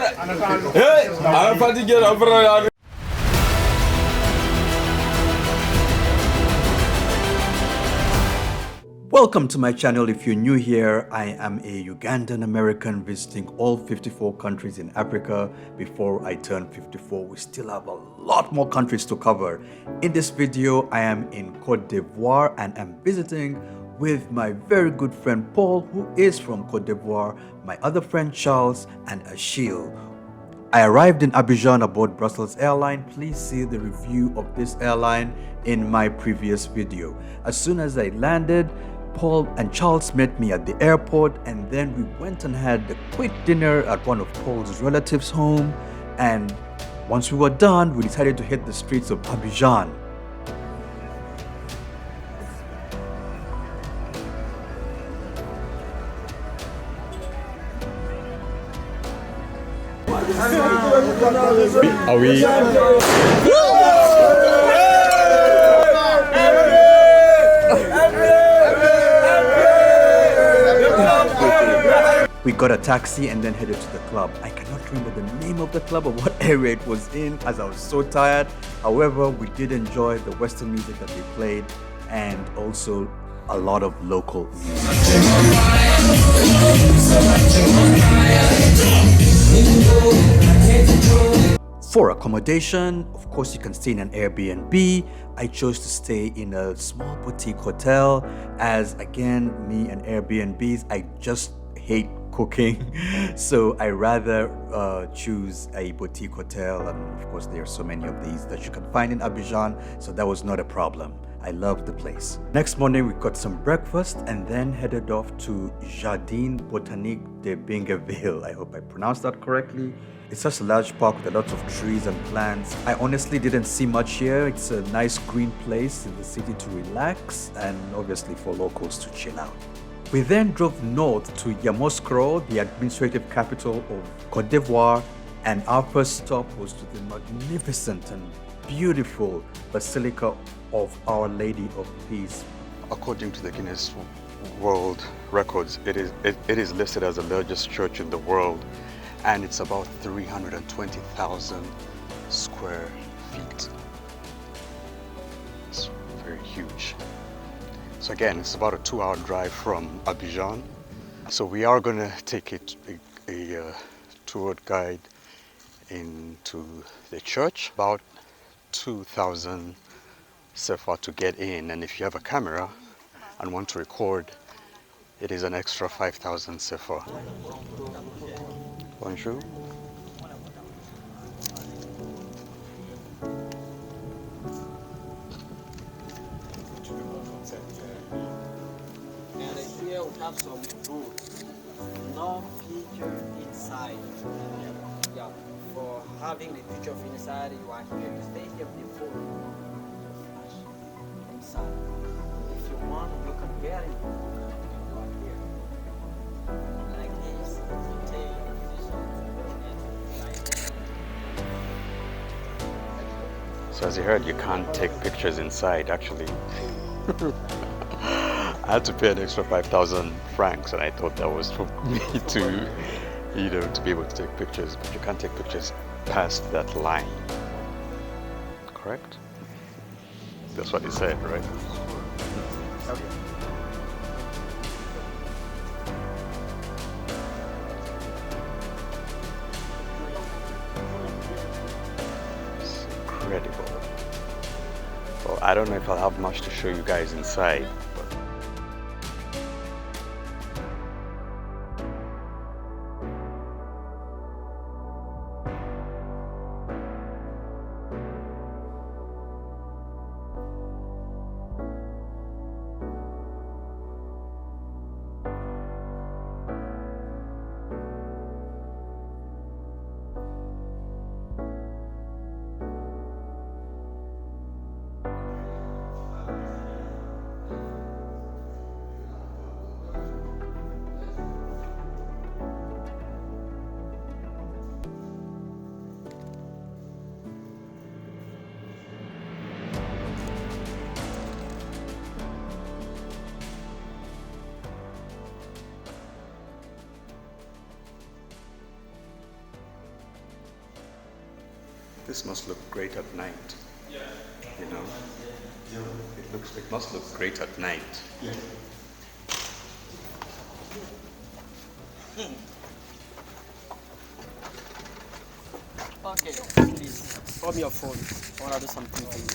Hey, I'm fatigued. Welcome to my channel. If you're new here, I am a Ugandan American visiting all 54 countries in Africa. Before I turn 54, we still have a lot more countries to cover. In this video, I am in Côte d'Ivoire and I'm visiting with my very good friend Paul, who is from Côte d'Ivoire, my other friend Charles, and Achille. I arrived in Abidjan aboard Brussels Airline. Please see the review of this airline in my previous video. As soon as I landed, Paul and Charles met me at the airport, and then we went and had a quick dinner at one of Paul's relatives' home. And once we were done, we decided to hit the streets of Abidjan. Are we? We got a taxi and then headed to the club. I cannot remember the name of the club or what area it was in, as I was so tired. However, we did enjoy the Western music that they played and also a lot of local music. For accommodation, of course, you can stay in an Airbnb. I chose to stay in a small boutique hotel, as again, me and Airbnbs, I just hate cooking. So I rather choose a boutique hotel, and of course there are so many of these that you can find in Abidjan, so that was not a problem. I loved the place. Next morning we got some breakfast and then headed off to Jardin Botanique de Bingerville. I hope I pronounced that correctly. It's such a large park with a lot of trees and plants. I honestly didn't see much here. It's a nice green place in the city to relax and obviously for locals to chill out. We then drove north to Yamoussoukro, the administrative capital of Côte d'Ivoire, and our first stop was to the magnificent and beautiful Basilica of Our Lady of Peace. According to the Guinness World Records, it is listed as the largest church in the world, and it's about 320,000 square feet. It's very huge. So again, it's about a 2-hour drive from Abidjan. So we are going to take a tour guide into the church, about 2,000 CFA to get in, and if you have a camera and want to record, it is an extra 5,000 CFA. Bonjour. And here we have some rules. No picture inside. Yeah. For having the picture of inside, you are here. You stay here with the phone. Inside. If you want, you can get it. You are here. Like this. You take this one. So as you heard, you can't take pictures inside actually. I had to pay an extra 5,000 francs, and I thought that was for me to, to be able to take pictures, but you can't take pictures past that line. Correct? That's what he said, right? Okay. It's incredible. Well, I don't know if I'll have much to show you guys inside, but This must look great at night. You know? It must look great at night. Okay, please, hold me your phone. I want to do something for you.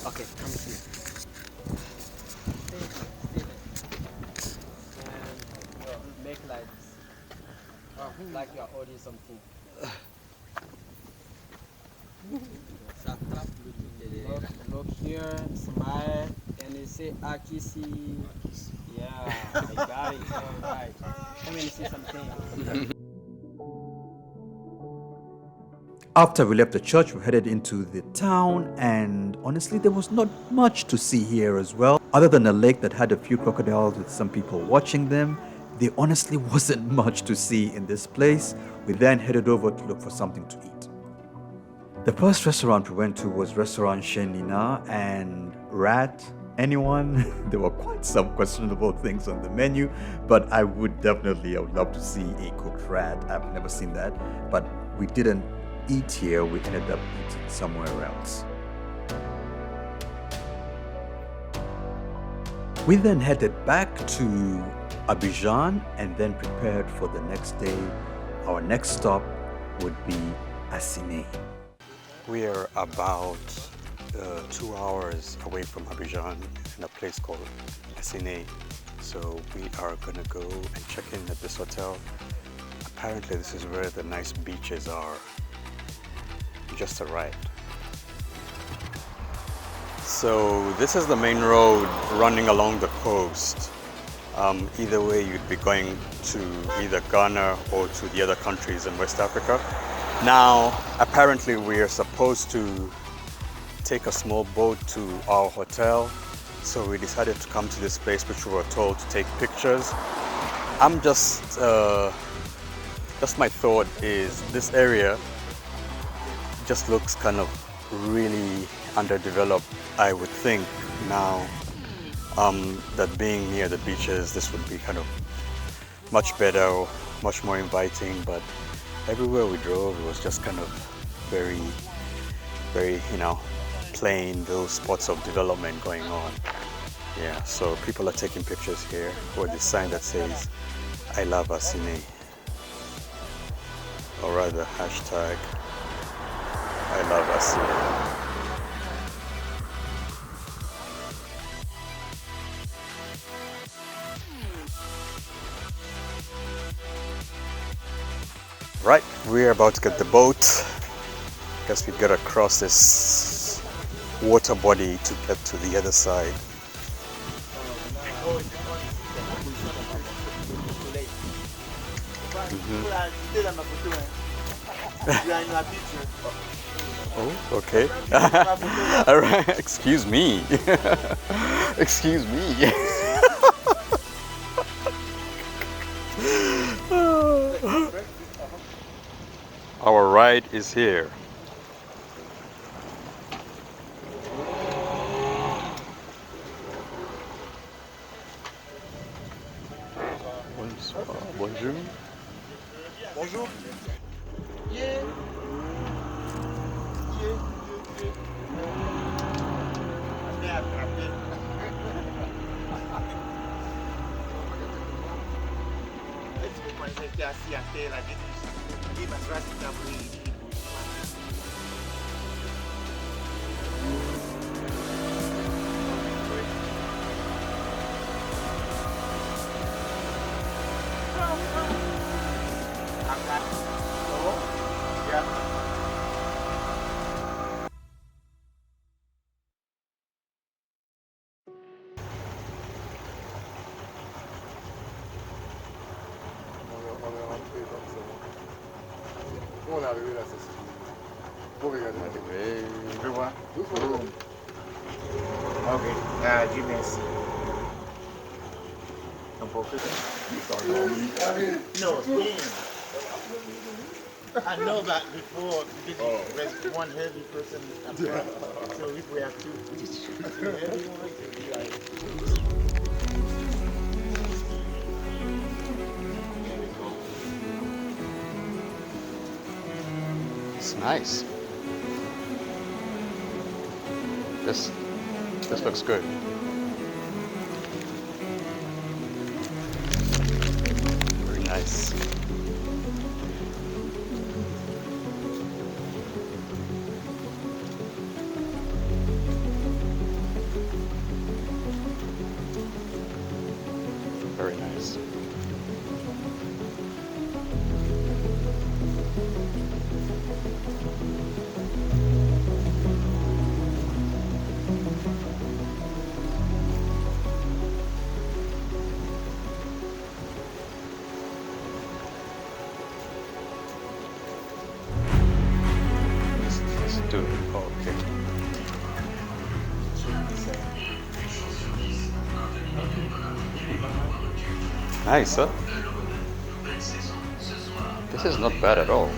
Okay, come here. And make like this. Like you're holding something. Look here, smile, and you say Akisi. Yeah, I got it. All right. Let me see something. After we left the church, we headed into the town, and honestly, there was not much to see here as well. Other than a lake that had a few crocodiles with some people watching them, there honestly wasn't much to see in this place. We then headed over to look for something to eat. The first restaurant we went to was restaurant Chez Nina and Rat. Anyone? There were quite some questionable things on the menu, but I would love to see a cooked rat. I've never seen that, but we didn't eat here. We ended up eating somewhere else. We then headed back to Abidjan and then prepared for the next day. Our next stop would be Assinie. We are about 2 hours away from Abidjan in a place called Assinie. So we are gonna go and check in at this hotel. Apparently this is where the nice beaches are. We just arrived. So this is the main road running along the coast. Either way you'd be going to either Ghana or to the other countries in West Africa. Now, apparently we are supposed to take a small boat to our hotel. So we decided to come to this place which we were told to take pictures. I'm just my thought is this area just looks kind of really underdeveloped. I would think now that being near the beaches, this would be kind of much better, much more inviting, but everywhere we drove, it was just kind of very, you know, plain, those spots of development going on. Yeah, so people are taking pictures here with this sign that says, I love Assinie, or rather, hashtag, I love Assinie. Right, we're about to get the boat. Guess we've got to cross this water body to get to the other side. Oh, okay. All right, excuse me. Excuse me. Our ride is here. Bonjour. Bonjour. On est arrivé là, c'est pour regarder. Je vois. Ok. Dieu merci. Un peu No, I know that before because there's one heavy person up front. So if we have two heavy ones, it'd be like. looks nice. This looks good. Very nice. Very nice. Let's do it. Oh, okay. Nice, huh? This is not bad at all.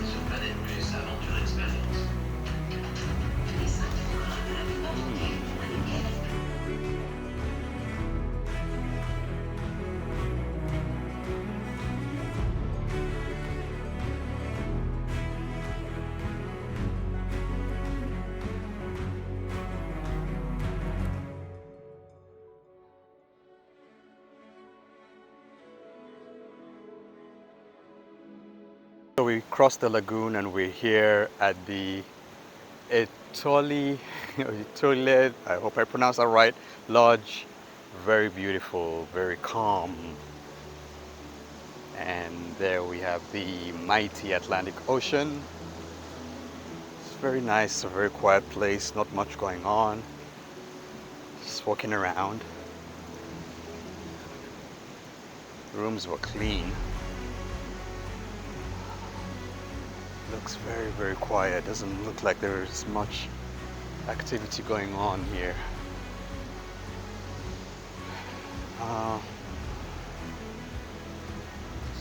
So we crossed the lagoon and we're here at the Toilet, I hope I pronounced that right, lodge. Very beautiful, very calm. And there we have the mighty Atlantic Ocean. It's very nice, a very quiet place, not much going on. Just walking around. The rooms were clean. Looks very, very quiet. Doesn't look like there's much activity going on here.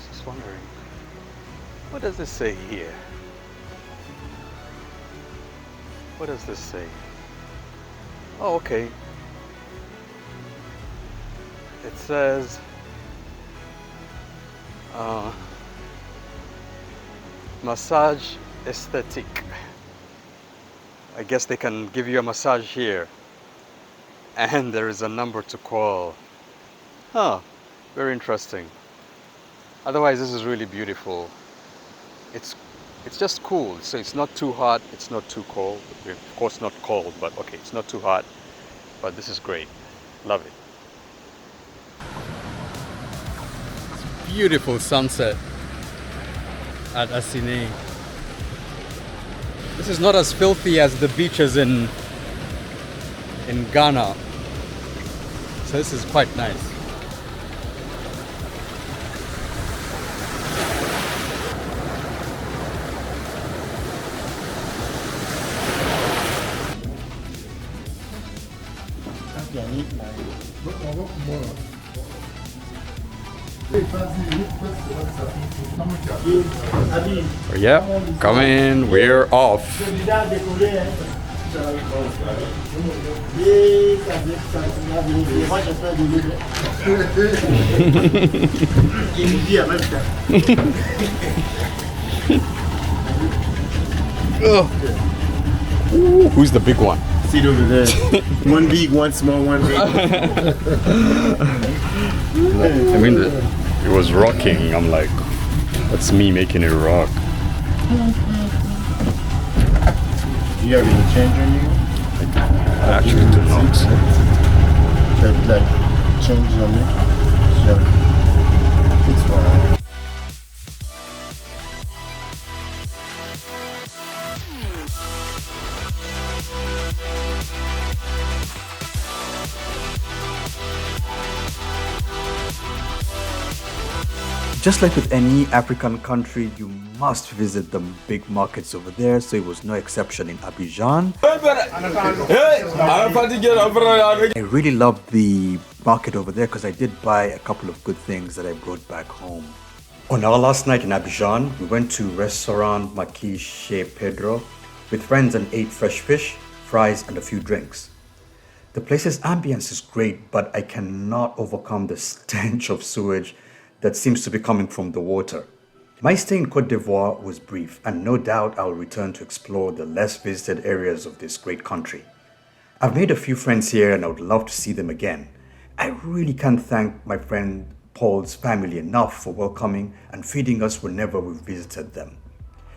Just wondering, what does this say here? What does this say? Oh, okay. It says massage aesthetic. I guess they can give you a massage here. And there is a number to call. Huh, very interesting. Otherwise, this is really beautiful. It's just cool. So it's not too hot, it's not too cold. Of course not cold, but okay, it's not too hot. But this is great. Love it. Beautiful sunset at Assinie. This is not as filthy as the beaches in Ghana. So this is quite nice. Yeah, come in, we're off. Ooh, who's the big one? See it over there. One big, one small, one big. I mean, it was rocking. I'm like, that's me making it rock. Do you have any change on you? I actually do not. Like change on you? Sure. It's fine. Just like with any African country, you must visit the big markets over there, so it was no exception in Abidjan. I really loved the market over there because I did buy a couple of good things that I brought back home. On our last night in Abidjan, we went to restaurant Marquis Chez Pedro with friends and ate fresh fish, fries, and a few drinks. The place's ambience is great, but I cannot overcome the stench of sewage that seems to be coming from the water. My stay in Côte d'Ivoire was brief, and no doubt I'll return to explore the less visited areas of this great country. I've made a few friends here and I would love to see them again. I really can't thank my friend Paul's family enough for welcoming and feeding us whenever we visited them.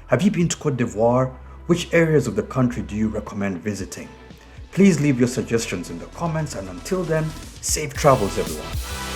Have you been to Côte d'Ivoire? Which areas of the country do you recommend visiting? Please leave your suggestions in the comments, and until then, safe travels everyone.